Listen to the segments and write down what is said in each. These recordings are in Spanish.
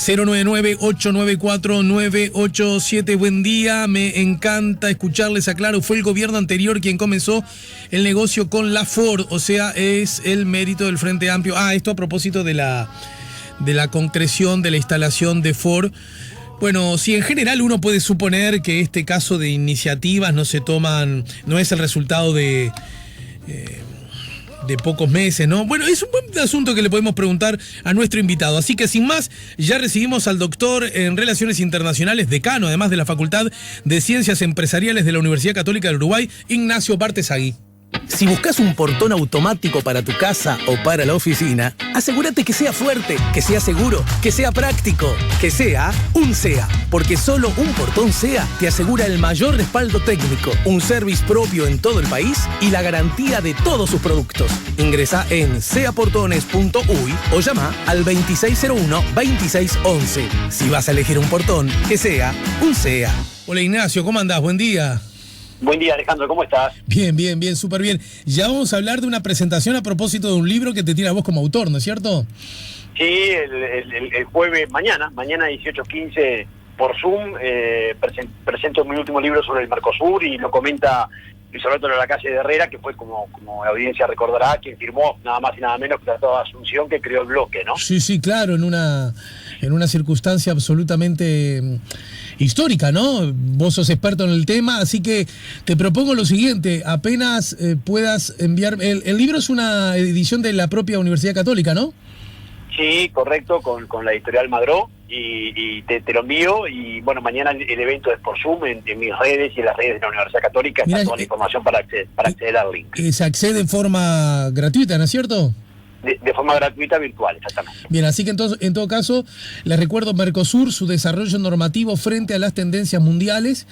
099-894-987. Buen día, me encanta escucharles. Aclaro, fue el gobierno anterior quien comenzó el negocio con la Ford, o sea, es el mérito del Frente Amplio. Esto a propósito de la concreción de la instalación de Ford. Bueno, si en general uno puede suponer que este caso de iniciativas no es el resultado de pocos meses, ¿no? Bueno, es un buen asunto que le podemos preguntar a nuestro invitado. Así que sin más, ya recibimos al doctor en Relaciones Internacionales, decano, además de la Facultad de Ciencias Empresariales de la Universidad Católica del Uruguay, Ignacio Bartesagui. Si buscas un portón automático para tu casa o para la oficina, asegúrate que sea fuerte, que sea seguro, que sea práctico, que sea un SEA. Porque solo un portón SEA te asegura el mayor respaldo técnico, un service propio en todo el país y la garantía de todos sus productos. Ingresa en seaportones.uy o llama al 2601-2611. Si vas a elegir un portón, que sea un SEA. Hola Ignacio, ¿cómo andás? Buen día. Buen día, Alejandro, ¿cómo estás? Bien, súper bien. Ya vamos a hablar de una presentación a propósito de un libro que te tiene a vos como autor, ¿no es cierto? Sí, el jueves, mañana 18:15 por Zoom, presento mi último libro sobre el Mercosur y lo comenta Luis Alberto de la Calle de Herrera, que fue, como la audiencia recordará, quien firmó nada más y nada menos que Tratado de Asunción, que creó el bloque, ¿no? Sí, claro, en una circunstancia absolutamente histórica, ¿no? Vos sos experto en el tema, así que te propongo lo siguiente, apenas puedas enviar... El libro es una edición de la propia Universidad Católica, ¿no? Sí, correcto, con la editorial Madró, y te lo envío, y bueno, mañana el evento es por Zoom, en mis redes y en las redes de la Universidad Católica. Está toda la información para acceder al link. Se accede en forma gratuita, ¿no es cierto? De forma gratuita, virtual, exactamente. Bien, así que entonces, en todo caso, les recuerdo Mercosur, su desarrollo normativo frente a las tendencias mundiales.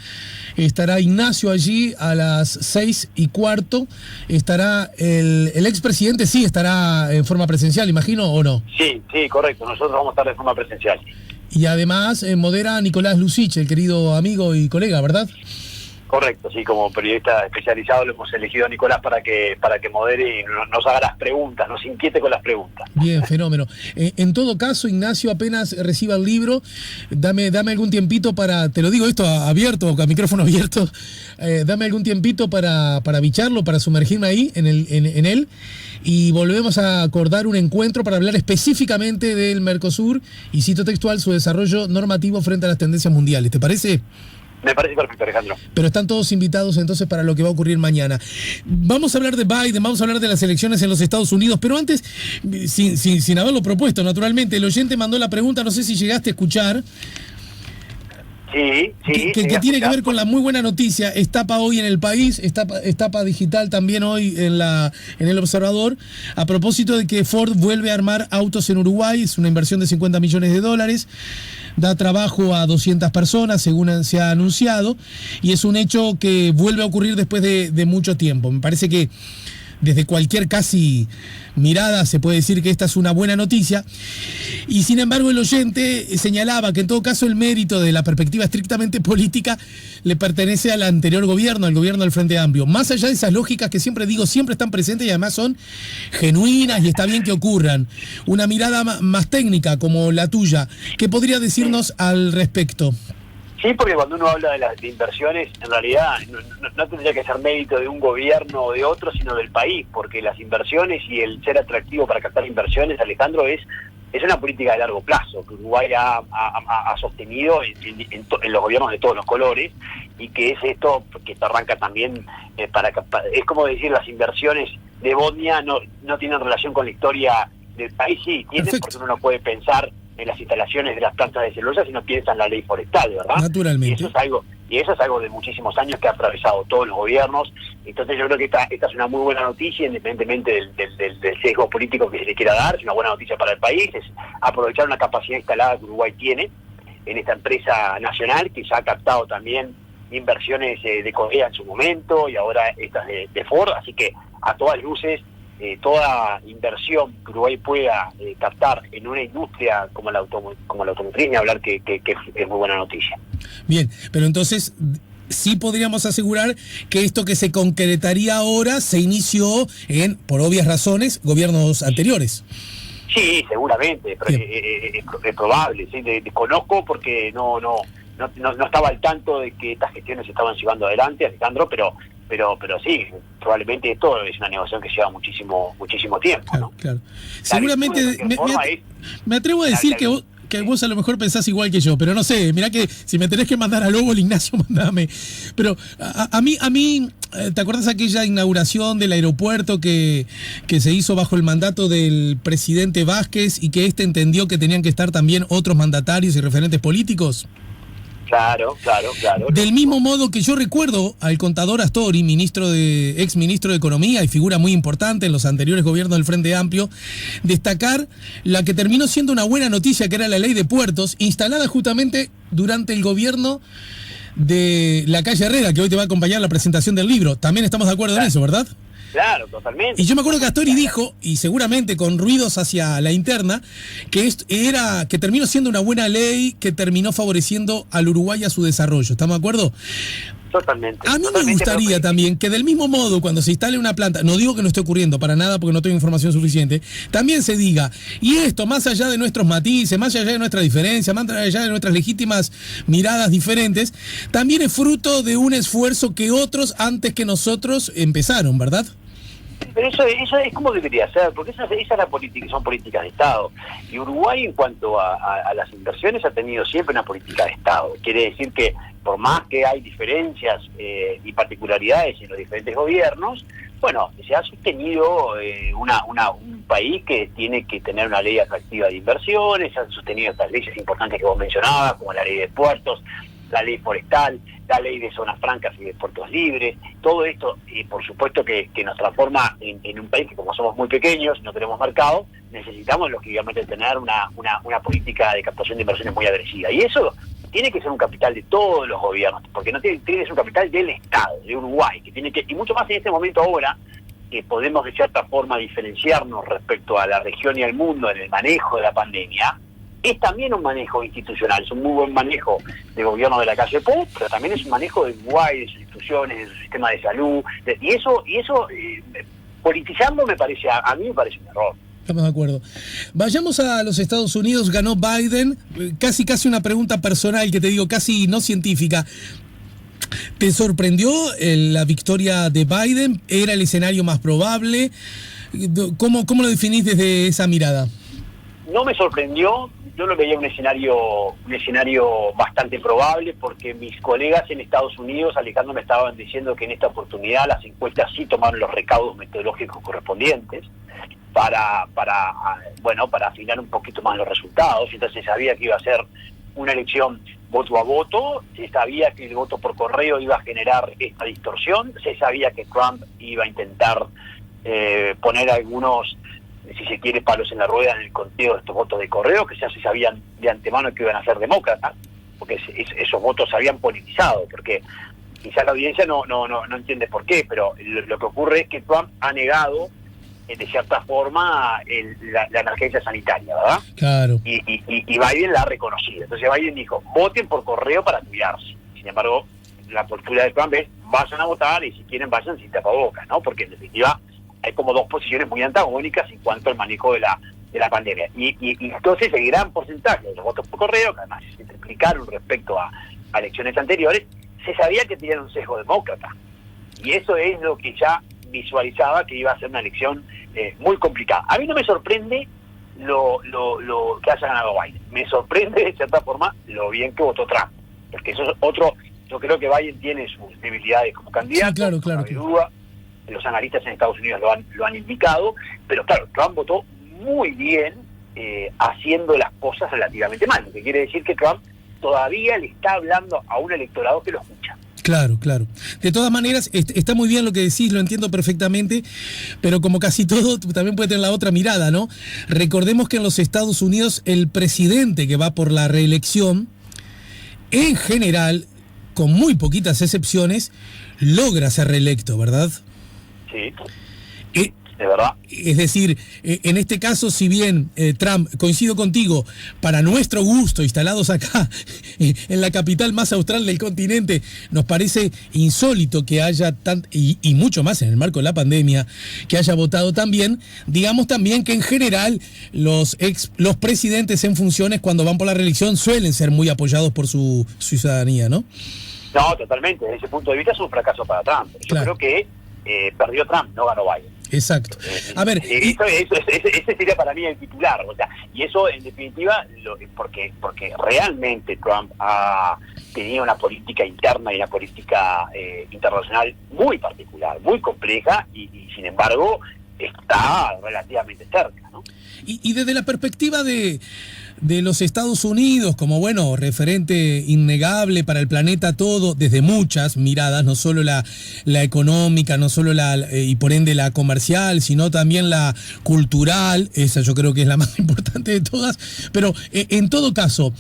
Estará Ignacio allí a las 6:15. Estará el expresidente, sí, estará en forma presencial, imagino, ¿o no? Sí, correcto. Nosotros vamos a estar de forma presencial. Y además modera Nicolás Lucich, el querido amigo y colega, ¿verdad? Correcto, sí, como periodista especializado lo hemos elegido a Nicolás para que modere y nos haga las preguntas, nos inquiete con las preguntas. Bien, fenómeno. En todo caso, Ignacio, apenas reciba el libro, dame algún tiempito para, te lo digo esto abierto, con micrófono abierto, dame algún tiempito para bicharlo, para sumergirme ahí en él, y volvemos a acordar un encuentro para hablar específicamente del Mercosur y, cito textual, su desarrollo normativo frente a las tendencias mundiales. ¿Te parece? Me parece perfecto, Alejandro. Pero están todos invitados entonces para lo que va a ocurrir mañana. Vamos a hablar de Biden, vamos a hablar de las elecciones en los Estados Unidos, pero antes, sin haberlo propuesto, naturalmente, el oyente mandó la pregunta, no sé si llegaste a escuchar. Sí. Que tiene que ver con la muy buena noticia. Estapa hoy en El País, estapa digital también hoy en El Observador, a propósito de que Ford vuelve a armar autos en Uruguay. Es una inversión de $50 millones, da trabajo a 200 personas, según se ha anunciado, y es un hecho que vuelve a ocurrir después de mucho tiempo. Me parece que desde cualquier casi mirada se puede decir que esta es una buena noticia, y sin embargo el oyente señalaba que en todo caso el mérito de la perspectiva estrictamente política le pertenece al anterior gobierno, al gobierno del Frente Amplio, más allá de esas lógicas que siempre están presentes y además son genuinas y está bien que ocurran. Una mirada más técnica como la tuya, ¿qué podría decirnos al respecto? Sí, porque cuando uno habla de inversiones, en realidad no tendría que ser mérito de un gobierno o de otro, sino del país, porque las inversiones y el ser atractivo para captar inversiones, Alejandro, es una política de largo plazo que Uruguay ha sostenido en los gobiernos de todos los colores, y que es esto que arranca también es como decir, las inversiones de Bosnia no tienen relación con la historia del país. Sí, tienen. Perfecto. Porque uno no puede pensar en las instalaciones de las plantas de celulosa si no piensa en la ley forestal, ¿verdad? Naturalmente. Y eso es algo de muchísimos años que ha atravesado todos los gobiernos. Entonces yo creo que esta es una muy buena noticia, independientemente del sesgo político que se le quiera dar. Es una buena noticia para el país, es aprovechar una capacidad instalada que Uruguay tiene en esta empresa nacional, que ya ha captado también inversiones de Corea en su momento, y ahora estas de Ford. Así que a todas luces, toda inversión que Uruguay pueda captar en una industria como la automotriz, ni hablar que es muy buena noticia. Bien, pero entonces sí podríamos asegurar que esto que se concretaría ahora se inició por obvias razones, gobiernos anteriores. Sí, seguramente, es probable, ¿sí? Desconozco porque no estaba al tanto de que estas gestiones se estaban llevando adelante, Alejandro, pero sí, probablemente esto es una negociación que lleva muchísimo tiempo, claro, ¿no? claro. Seguramente me atrevo a decir que vos a lo mejor pensás igual que yo, pero no sé, mirá que si me tenés que mandar a Lobo, Ignacio, mandame. Pero a mí, ¿te acuerdas aquella inauguración del aeropuerto que se hizo bajo el mandato del presidente Vázquez y que entendió que tenían que estar también otros mandatarios y referentes políticos? Claro. Del mismo modo que yo recuerdo al contador Astori, ex ministro de Economía y figura muy importante en los anteriores gobiernos del Frente Amplio, destacar la que terminó siendo una buena noticia, que era la ley de puertos, instalada justamente durante el gobierno de la calle Herrera, que hoy te va a acompañar la presentación del libro. También estamos de acuerdo en eso, ¿verdad? Claro, totalmente. Y yo me acuerdo que Astori dijo, y seguramente con ruidos hacia la interna, que terminó siendo una buena ley que terminó favoreciendo al Uruguay y a su desarrollo. ¿Estamos de acuerdo? Totalmente. A mí me gustaría también que del mismo modo, cuando se instale una planta, no digo que no esté ocurriendo para nada porque no tengo información suficiente, también se diga, y esto más allá de nuestros matices, más allá de nuestras diferencias, más allá de nuestras legítimas miradas diferentes, también es fruto de un esfuerzo que otros antes que nosotros empezaron, ¿verdad? Pero eso es como debería ser, porque esa es la política, son políticas de Estado. Y Uruguay, en cuanto a las inversiones, ha tenido siempre una política de Estado. Quiere decir que, por más que hay diferencias y particularidades en los diferentes gobiernos, bueno, se ha sostenido un país que tiene que tener una ley atractiva de inversiones, se han sostenido estas leyes importantes que vos mencionabas, como la ley de puertos, la ley forestal, la ley de zonas francas y de puertos libres, todo esto, por supuesto que nos transforma en un país que, como somos muy pequeños, no tenemos mercado, necesitamos lógicamente tener una política de captación de inversiones muy agresiva. Y eso tiene que ser un capital de todos los gobiernos, porque no tiene que ser un capital del Estado, de Uruguay, que tiene que, y mucho más en este momento ahora, que podemos de cierta forma diferenciarnos respecto a la región y al mundo en el manejo de la pandemia. Es también un manejo institucional, es un muy buen manejo de gobierno de la calle Pou, pero también es un manejo de Uruguay, de sus instituciones, de su sistema de salud, y eso politizando a mí me parece un error. Estamos de acuerdo. Vayamos a los Estados Unidos, ganó Biden, casi una pregunta personal que te digo, casi no científica. ¿Te sorprendió la victoria de Biden? ¿Era el escenario más probable? ¿Cómo lo definís desde esa mirada? No me sorprendió, yo lo veía un escenario bastante probable, porque mis colegas en Estados Unidos, Alejandro, me estaban diciendo que en esta oportunidad las encuestas sí tomaron los recaudos metodológicos correspondientes para afinar un poquito más los resultados. Entonces se sabía que iba a ser una elección voto a voto, se sabía que el voto por correo iba a generar esta distorsión, se sabía que Trump iba a intentar poner algunos, si se quiere, palos en la rueda en el conteo de estos votos de correo, que ya se sabían de antemano que iban a ser demócratas, porque esos votos se habían politizado, porque quizás la audiencia no entiende por qué, pero lo que ocurre es que Trump ha negado de cierta forma la emergencia sanitaria, ¿verdad? Claro. Y Biden la ha reconocido. Entonces Biden dijo, voten por correo para cuidarse. Sin embargo, la postura de Trump es, vayan a votar y si quieren vayan sin tapabocas, ¿no? Porque en definitiva hay como dos posiciones muy antagónicas en cuanto al manejo de la pandemia. Y entonces el gran porcentaje de los votos por correo, que además se triplicaron respecto a elecciones anteriores, se sabía que tenían un sesgo demócrata. Y eso es lo que ya visualizaba que iba a ser una elección muy complicada. A mí no me sorprende lo que haya ganado Biden. Me sorprende, de cierta forma, lo bien que votó Trump. Porque eso es otro. Yo creo que Biden tiene sus debilidades como candidato. Sí, claro. No hay duda. Los analistas en Estados Unidos lo han indicado. Pero claro, Trump votó muy bien haciendo las cosas relativamente mal. Lo que quiere decir que Trump todavía le está hablando a un electorado que lo escucha. Claro. De todas maneras, está muy bien lo que decís, lo entiendo perfectamente, pero como casi todo, también puede tener la otra mirada, ¿no? Recordemos que en los Estados Unidos el presidente que va por la reelección, en general, con muy poquitas excepciones, logra ser reelecto, ¿verdad? Sí. de verdad. Es decir, en este caso, si bien Trump, coincido contigo, para nuestro gusto, instalados acá, en la capital más austral del continente, nos parece insólito que haya y mucho más en el marco de la pandemia, que haya votado tan bien. Digamos también que en general los presidentes en funciones, cuando van por la reelección, suelen ser muy apoyados por su ciudadanía, ¿no? No, totalmente. Desde ese punto de vista es un fracaso para Trump. Yo creo que perdió Trump, no ganó Biden. Exacto. A ver, ese sería para mí el titular, o sea, y eso en definitiva, porque realmente Trump ha tenido una política interna y una política internacional muy particular, muy compleja, y sin embargo está relativamente cerca, ¿no? Y desde la perspectiva de los Estados Unidos, como bueno, referente innegable para el planeta todo, desde muchas miradas, no solo la económica, no solo y por ende la comercial, sino también la cultural, esa yo creo que es la más importante de todas, pero en todo caso,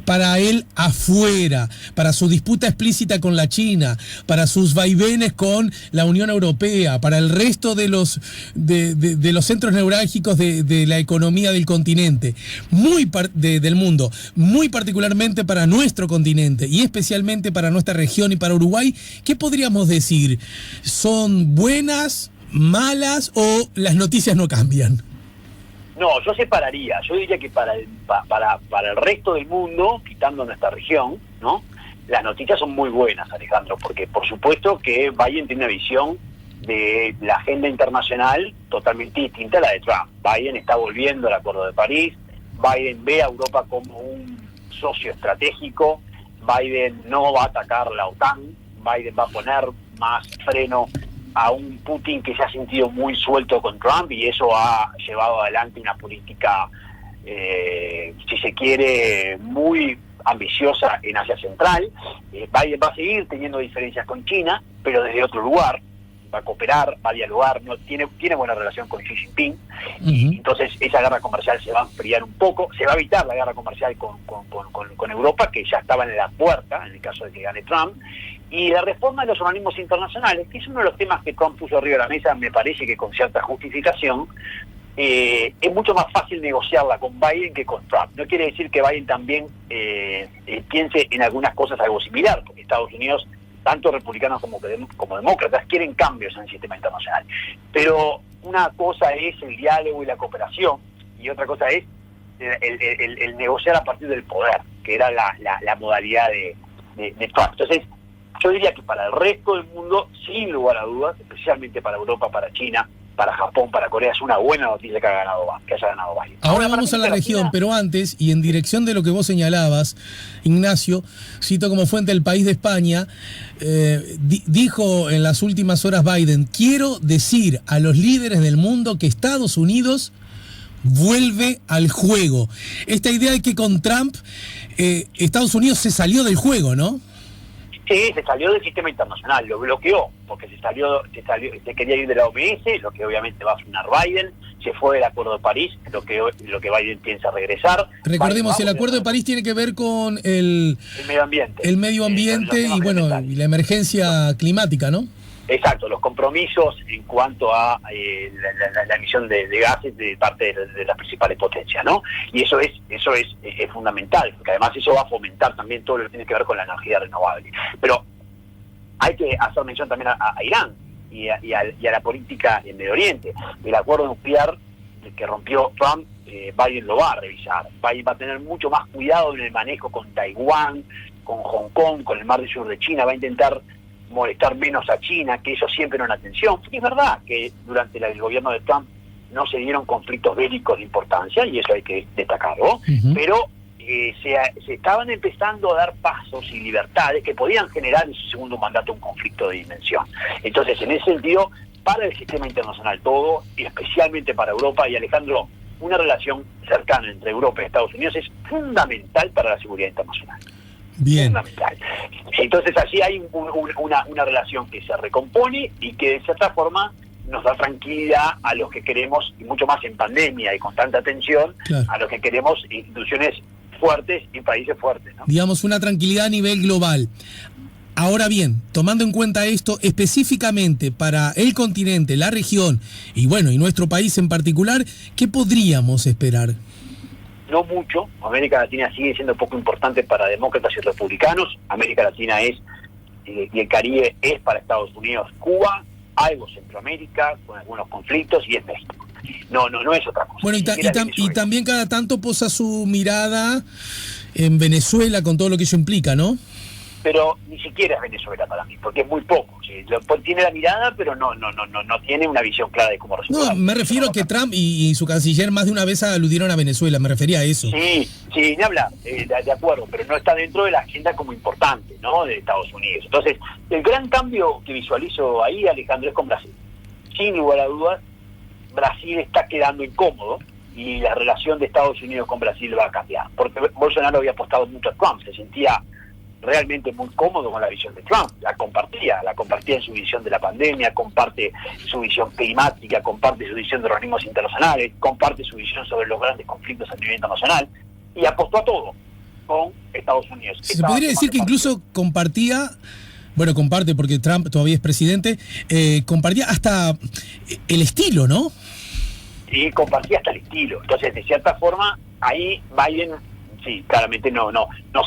para él afuera, para su disputa explícita con la China, para sus vaivenes con la Unión Europea, para el resto de los centros neurálgicos de la economía del continente, del mundo, muy particularmente para nuestro continente y especialmente para nuestra región y para Uruguay, ¿qué podríamos decir? ¿Son buenas, malas o las noticias no cambian? No, yo separaría. Yo diría que para el resto del mundo, quitando nuestra región, ¿no? Las noticias son muy buenas, Alejandro, porque por supuesto que Biden tiene una visión de la agenda internacional totalmente distinta a la de Trump. Biden está volviendo al Acuerdo de París. Biden ve a Europa como un socio estratégico. Biden no va a atacar la OTAN. Biden va a poner más freno a un Putin que se ha sentido muy suelto con Trump, y eso ha llevado adelante una política, si se quiere, muy ambiciosa en Asia Central. Biden va a seguir teniendo diferencias con China, pero desde otro lugar. Va a cooperar, va a dialogar, no tiene buena relación con Xi Jinping, y entonces esa guerra comercial se va a enfriar un poco. Se va a evitar la guerra comercial con Europa, que ya estaba en la puerta en el caso de que gane Trump, y la reforma de los organismos internacionales, que es uno de los temas que Trump puso arriba de la mesa, me parece que con cierta justificación. Es mucho más fácil negociarla con Biden que con Trump. No quiere decir que Biden también piense en algunas cosas algo similar, porque Estados Unidos, tanto republicanos como demócratas, quieren cambios en el sistema internacional. Pero una cosa es el diálogo y la cooperación, y otra cosa es el negociar a partir del poder, que era la modalidad de Trump. Entonces, yo diría que para el resto del mundo, sin lugar a dudas, especialmente para Europa, para China, para Japón, para Corea, es una buena noticia que haya ganado Biden. Ahora vamos a la región, pero antes, y en dirección de lo que vos señalabas, Ignacio, cito como fuente El País de España, dijo en las últimas horas Biden: quiero decir a los líderes del mundo que Estados Unidos vuelve al juego. Esta idea de que con Trump Estados Unidos se salió del juego, ¿no? Sí, se salió del sistema internacional, lo bloqueó, porque se quería ir de la OMS, lo que obviamente va a frenar Biden. Se fue del Acuerdo de París, lo que Biden piensa regresar. Recordemos, el Acuerdo de París tiene que ver con el medio ambiente. El medio ambiente y bueno, y la emergencia climática, ¿no? Exacto, los compromisos en cuanto a la emisión de gases de parte de las principales potencias, ¿no? Y eso es fundamental, porque además eso va a fomentar también todo lo que tiene que ver con la energía renovable. Pero hay que hacer mención también a Irán y a la política en Medio Oriente. El acuerdo nuclear que rompió Trump, Biden lo va a revisar. Biden va a tener mucho más cuidado en el manejo con Taiwán, con Hong Kong, con el Mar del Sur de China. Va a intentar molestar menos a China, que ellos siempre no atención. Y es verdad que durante el gobierno de Trump no se dieron conflictos bélicos de importancia, y eso hay que destacarlo, pero se estaban empezando a dar pasos y libertades que podían generar en su segundo mandato un conflicto de dimensión. Entonces, en ese sentido, para el sistema internacional todo, y especialmente para Europa, y Alejandro, una relación cercana entre Europa y Estados Unidos es fundamental para la seguridad internacional. Bien. Fundamental. Entonces allí hay una relación que se recompone y que de cierta forma nos da tranquilidad a los que queremos, y mucho más en pandemia y con tanta tensión, claro, a los que queremos instituciones fuertes y países fuertes, ¿no? Digamos, una tranquilidad a nivel global. Ahora bien, tomando en cuenta esto específicamente para el continente, la región y nuestro país en particular, ¿qué podríamos esperar? No mucho. América Latina sigue siendo poco importante para demócratas y republicanos. América Latina es, y el Caribe es para Estados Unidos, Cuba, algo Centroamérica, con algunos conflictos, y es México. No es otra cosa. Bueno, y también cada tanto posa su mirada en Venezuela con todo lo que eso implica, ¿no? Pero ni siquiera es Venezuela para mí, porque es muy poco. ¿Sí? Tiene la mirada, pero no tiene una visión clara de cómo resolver. No, me refiero a que Trump y su canciller más de una vez aludieron a Venezuela, me refería a eso. Sí, ni hablar, de acuerdo, pero no está dentro de la agenda como importante, ¿no?, de Estados Unidos. Entonces, el gran cambio que visualizo ahí, Alejandro, es con Brasil. Sin lugar a dudas, Brasil está quedando incómodo y la relación de Estados Unidos con Brasil va a cambiar. Porque Bolsonaro había apostado mucho a Trump, se sentía realmente muy cómodo con la visión de Trump, la compartía en su visión de la pandemia, comparte su visión climática, comparte su visión de organismos internacionales, comparte su visión sobre los grandes conflictos a nivel internacional, y apostó a todo con Estados Unidos. Se podría decir que incluso comparte porque Trump todavía es presidente, compartía hasta el estilo, ¿no? Y compartía hasta el estilo. Entonces, de cierta forma, ahí Biden, sí, claramente no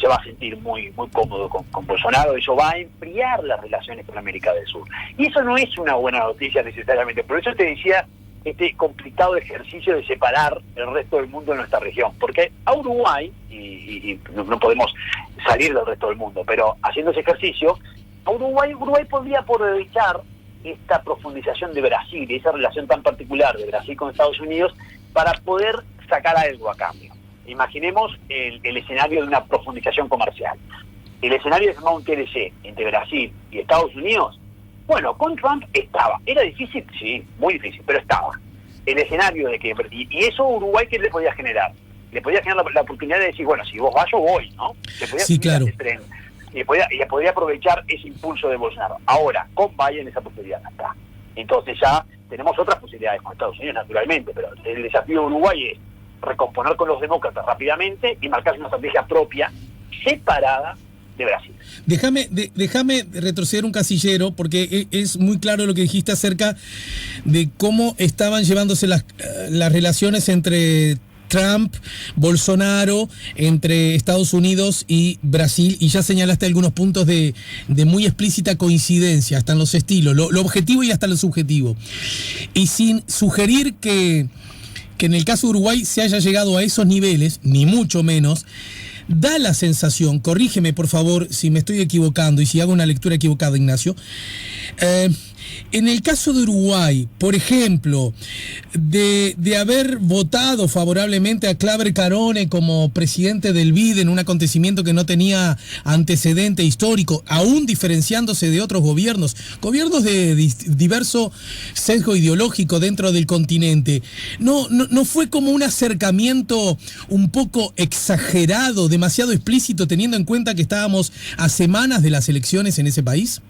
se va a sentir muy cómodo con Bolsonaro. Eso va a enfriar las relaciones con América del Sur. Y eso no es una buena noticia necesariamente. Por eso te decía este complicado ejercicio de separar el resto del mundo de nuestra región. Porque a Uruguay, y no podemos salir del resto del mundo, pero haciendo ese ejercicio, a Uruguay podría aprovechar esta profundización de Brasil, esa relación tan particular de Brasil con Estados Unidos, para poder sacar algo a cambio. Imaginemos el escenario de una profundización comercial. El escenario de formar un TLC entre Brasil y Estados Unidos, bueno, con Trump estaba. ¿Era difícil? Sí, muy difícil, pero estaba. El escenario de que... Y eso Uruguay, ¿qué le podía generar? Le podía generar la oportunidad de decir, bueno, si vos vas, yo voy, ¿no? Sí, claro. Y podía aprovechar ese impulso de Bolsonaro. Ahora, con Biden esa posibilidad no está. Entonces ya tenemos otras posibilidades con Estados Unidos, naturalmente, pero el desafío de Uruguay es recomponer con los demócratas rápidamente y marcarse una estrategia propia, separada de Brasil. Déjame retroceder un casillero, porque es muy claro lo que dijiste acerca de cómo estaban llevándose las relaciones entre Trump, Bolsonaro, entre Estados Unidos y Brasil, y ya señalaste algunos puntos de muy explícita coincidencia, hasta en los estilos, lo objetivo y hasta lo subjetivo. Y sin sugerir que en el caso de Uruguay se haya llegado a esos niveles, ni mucho menos, da la sensación, corrígeme por favor si me estoy equivocando y si hago una lectura equivocada, Ignacio, en el caso de Uruguay, por ejemplo, de haber votado favorablemente a Claver Carone como presidente del BID en un acontecimiento que no tenía antecedente histórico, aún diferenciándose de otros gobiernos de diverso sesgo ideológico dentro del continente, ¿no fue como un acercamiento un poco exagerado, demasiado explícito, teniendo en cuenta que estábamos a semanas de las elecciones en ese país?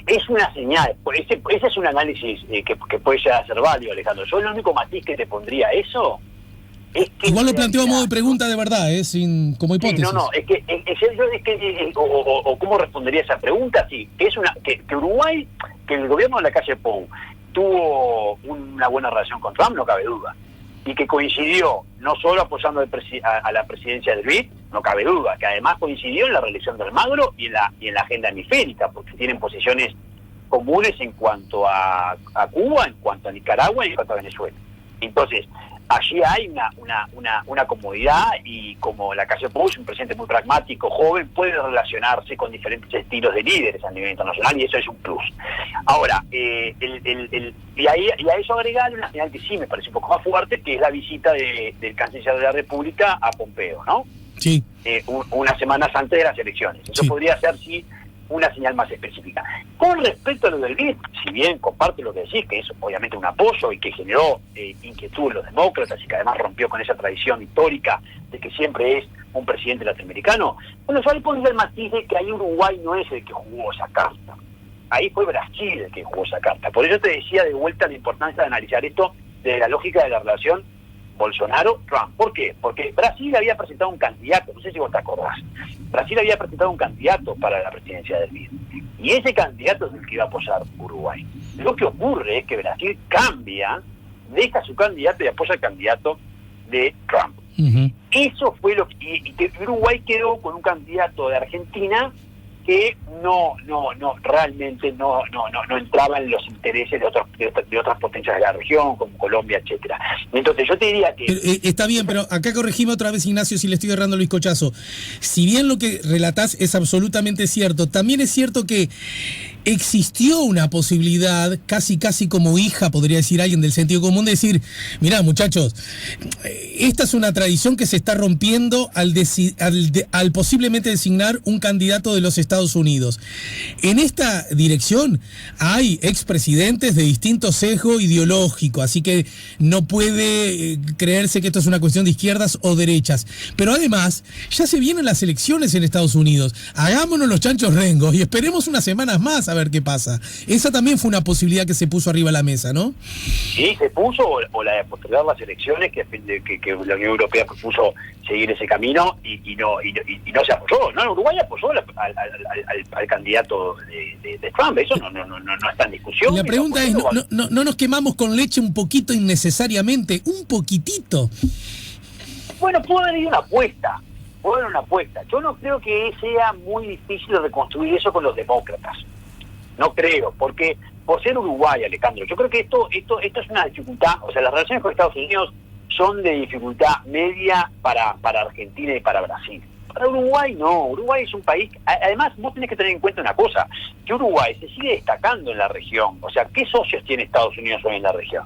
Es una señal, ese es un análisis que puede llegar a ser válido, Alejandro. Yo el único matiz que te pondría a eso es que... Igual lo planteo a modo de pregunta de verdad, como hipótesis. Sí, o cómo respondería esa pregunta, sí, que Uruguay, que el gobierno de la calle Pou tuvo una buena relación con Trump, no cabe duda. Y que coincidió no solo apoyando a la presidencia del BID, no cabe duda, que además coincidió en la reelección de Almagro y en la agenda hemisférica, porque tienen posiciones comunes en cuanto a Cuba, en cuanto a Nicaragua y en cuanto a Venezuela. Entonces, allí hay una comodidad, y como la calle Pou es un presidente muy pragmático, joven, puede relacionarse con diferentes estilos de líderes a nivel internacional, y eso es un plus. Ahora, y a eso agregar una señal que sí me parece un poco más fuerte, que es la visita del canciller de la República a Pompeo, ¿no? Sí. Unas semanas antes de las elecciones. Eso sí podría ser, sí, una señal más específica. Con respecto a lo del BID, si bien comparte lo que decís, que es obviamente un apoyo y que generó inquietud en los demócratas y que además rompió con esa tradición histórica de que siempre es un presidente latinoamericano, bueno, yo ahí pongo el matiz de que ahí Uruguay no es el que jugó esa carta. Ahí fue Brasil el que jugó esa carta. Por eso te decía de vuelta la importancia de analizar esto desde la lógica de la relación Bolsonaro, Trump. ¿Por qué? Porque Brasil había presentado un candidato, no sé si vos te acordás. Brasil había presentado un candidato para la presidencia del BID. Y ese candidato es el que iba a apoyar Uruguay. Lo que ocurre es que Brasil cambia, deja su candidato y apoya al candidato de Trump. Uh-huh. Eso fue lo que... Y que Uruguay quedó con un candidato de Argentina que realmente no entraba en los intereses de otras potencias de la región, como Colombia, etcétera. Entonces yo te diría que... Está bien, pero acá corregime otra vez, Ignacio, si le estoy errando a Luis Cochazo. Si bien lo que relatás es absolutamente cierto, también es cierto que existió una posibilidad, casi como hija, podría decir alguien del sentido común, de decir, mirá, muchachos, esta es una tradición que se está rompiendo al posiblemente designar un candidato de los Estados Unidos. En esta dirección hay expresidentes de distinto sesgo ideológico, así que no puede creerse que esto es una cuestión de izquierdas o derechas. Pero además, ya se vienen las elecciones en Estados Unidos. Hagámonos los chanchos rengos y esperemos unas semanas más a ver qué pasa. Esa también fue una posibilidad que se puso arriba de la mesa, ¿no? Sí, se puso, o la de postergar las elecciones, que la Unión Europea propuso seguir ese camino y no se apoyó, ¿no? Uruguay apoyó al candidato de Trump, eso no está en discusión. La pregunta es, ¿no nos quemamos con leche un poquito innecesariamente? Un poquitito. Bueno, puede haber una apuesta. Yo no creo que sea muy difícil reconstruir eso con los demócratas. No creo, porque por ser Uruguay, Alejandro, yo creo que esto es una dificultad, o sea, las relaciones con Estados Unidos son de dificultad media para Argentina y para Brasil. Para Uruguay no, Uruguay es un país, además vos tenés que tener en cuenta una cosa, que Uruguay se sigue destacando en la región, o sea, ¿qué socios tiene Estados Unidos hoy en la región?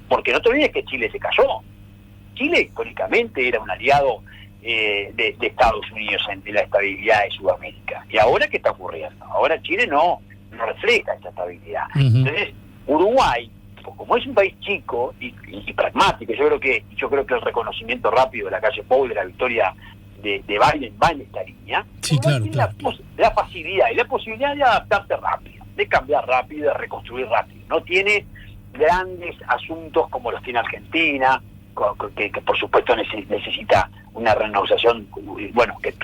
Porque no te olvides que Chile se cayó. Chile históricamente era un aliado de Estados Unidos en la estabilidad de Sudamérica. ¿Y ahora qué está ocurriendo? Ahora Chile no refleja esa estabilidad. Uh-huh. Entonces, Uruguay, como es un país chico y pragmático, yo creo que el reconocimiento rápido de la calle Pou, de la victoria de Biden va en esta línea. Sí, claro. La facilidad y la posibilidad de adaptarse rápido, de cambiar rápido, de reconstruir rápido. No tiene grandes asuntos como los tiene Argentina, que por supuesto necesita una renegociación, bueno, que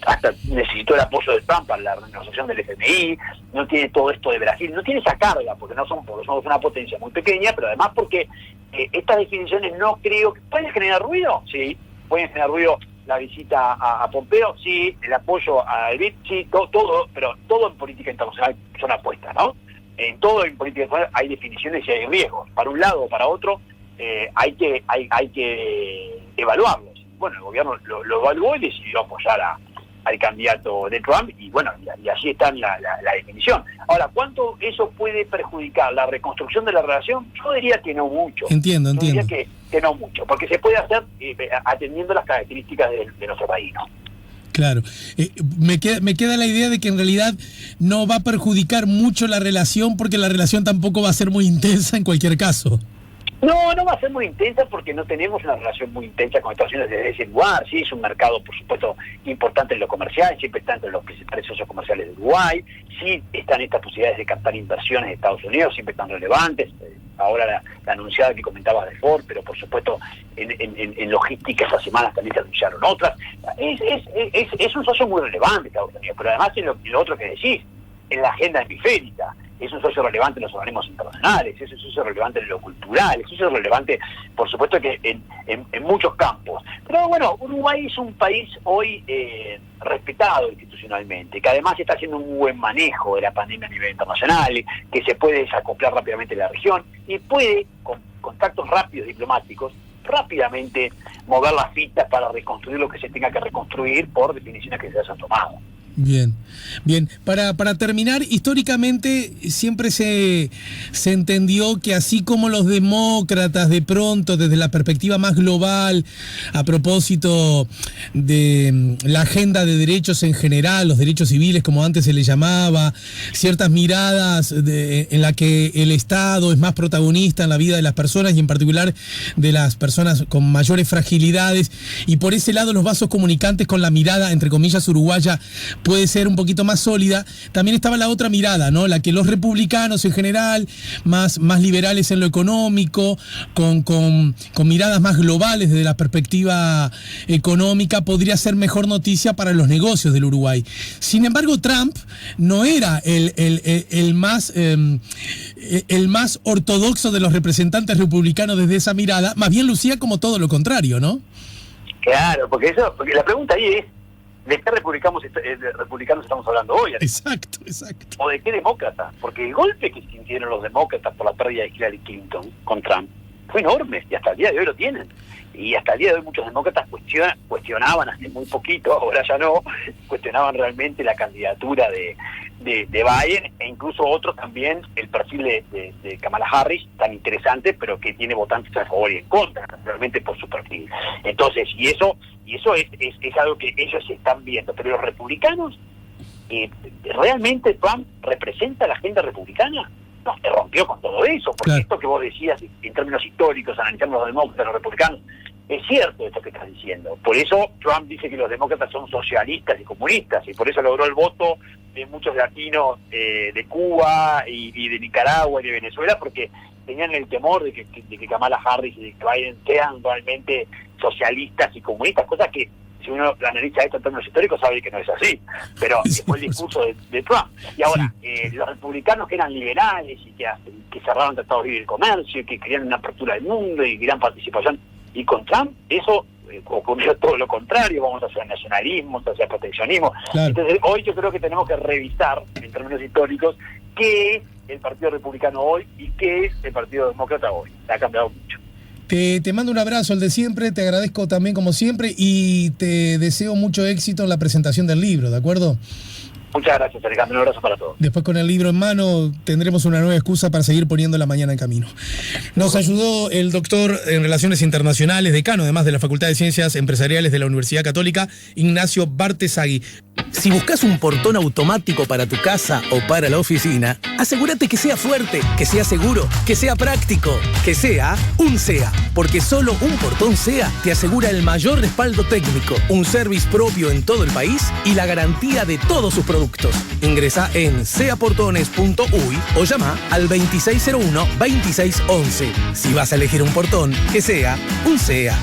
hasta necesitó el apoyo de Trump para la renegociación del FMI, no tiene todo esto de Brasil, no tiene esa carga, porque somos una potencia muy pequeña, pero además porque estas definiciones no creo que... ¿Pueden generar ruido? Sí, pueden generar ruido la visita a Pompeo, sí, el apoyo al BID, sí, todo, pero todo en política internacional son apuestas, ¿no? En todo en política internacional hay definiciones y hay riesgos, para un lado o para otro. Hay que evaluarlos. Bueno, el gobierno lo evaluó y decidió apoyar al candidato de Trump y bueno, y así está la definición. Ahora, ¿cuánto eso puede perjudicar la reconstrucción de la relación? Yo diría que no mucho. Entiendo. Yo diría que no mucho, porque se puede hacer atendiendo las características de nuestro país, ¿no? Claro. Me queda la idea de que en realidad no va a perjudicar mucho la relación porque la relación tampoco va a ser muy intensa en cualquier caso. No va a ser muy intensa porque no tenemos una relación muy intensa con Estados Unidos desde ese lugar. Sí, es un mercado, por supuesto, importante en lo comercial, siempre está entre los principales socios comerciales de Uruguay. Sí están estas posibilidades de captar inversiones de Estados Unidos, siempre están relevantes. Ahora la anunciada que comentabas de Ford, pero por supuesto en logística esas semanas también se anunciaron otras. Es un socio muy relevante Estados Unidos, pero además en lo otro que decís, en la agenda hemisférica. Es un socio relevante en los organismos internacionales, es un socio relevante en lo cultural, es un socio relevante, por supuesto, que en muchos campos. Pero bueno, Uruguay es un país hoy respetado institucionalmente, que además está haciendo un buen manejo de la pandemia a nivel internacional, que se puede desacoplar rápidamente de la región y puede, con contactos rápidos diplomáticos, rápidamente mover las fichas para reconstruir lo que se tenga que reconstruir por definiciones que se hayan tomado. Bien. Para terminar, históricamente siempre se entendió que así como los demócratas de pronto, desde la perspectiva más global, a propósito de la agenda de derechos en general, los derechos civiles como antes se le llamaba, ciertas miradas en la que el Estado es más protagonista en la vida de las personas y en particular de las personas con mayores fragilidades, y por ese lado los vasos comunicantes con la mirada, entre comillas, uruguaya, puede ser un poquito más sólida, también estaba la otra mirada, ¿no? La que los republicanos en general, más liberales en lo económico, con miradas más globales desde la perspectiva económica, podría ser mejor noticia para los negocios del Uruguay. Sin embargo, Trump no era el más ortodoxo de los representantes republicanos desde esa mirada, más bien lucía como todo lo contrario, ¿no? Claro, porque la pregunta ahí es, ¿de qué republicanos estamos hablando hoy? Exacto. ¿O de qué demócratas? Porque el golpe que sintieron los demócratas por la pérdida de Hillary Clinton con Trump fue enorme, y hasta el día de hoy lo tienen. Y hasta el día de hoy muchos demócratas cuestionaban hace muy poquito, ahora ya no, cuestionaban realmente la candidatura de Biden, e incluso otros también el perfil de Kamala Harris, tan interesante, pero que tiene votantes a favor y en contra, realmente por su perfil. Entonces, y eso es algo que ellos están viendo, pero los republicanos, ¿realmente Trump representa la agenda republicana? No, se rompió con todo eso, porque claro, esto que vos decías en términos históricos, analizando los demócratas, los republicanos, es cierto esto que estás diciendo. Por eso Trump dice que los demócratas son socialistas y comunistas, y por eso logró el voto de muchos latinos de Cuba y de Nicaragua y de Venezuela, porque tenían el temor de que Kamala Harris y de que Biden sean realmente socialistas y comunistas, cosas que, si uno analiza esto en términos históricos, sabe que no es así, pero fue el discurso de Trump. Y ahora, los republicanos que eran liberales y que cerraron tratados de libre comercio, y que querían una apertura del mundo y querían participación, y con Trump eso ocurrió todo lo contrario, vamos hacia nacionalismo, hacia proteccionismo. Claro. Entonces hoy yo creo que tenemos que revisar, en términos históricos, qué es el Partido Republicano hoy y qué es el Partido Demócrata hoy. Ha cambiado mucho. Te mando un abrazo, el de siempre, te agradezco también como siempre y te deseo mucho éxito en la presentación del libro, ¿de acuerdo? Muchas gracias, Alejandro, un abrazo para todos. Después con el libro en mano tendremos una nueva excusa para seguir poniendo la mañana en camino. Nos ayudó el doctor en Relaciones Internacionales, decano además de la Facultad de Ciencias Empresariales de la Universidad Católica, Ignacio Bartesagui. Si buscas un portón automático para tu casa o para la oficina, asegúrate que sea fuerte, que sea seguro, que sea práctico, que sea un SEA. Porque solo un portón SEA te asegura el mayor respaldo técnico, un service propio en todo el país y la garantía de todos sus productos. Ingresa en seaportones.uy o llama al 2601-2611. Si vas a elegir un portón, que sea un SEA.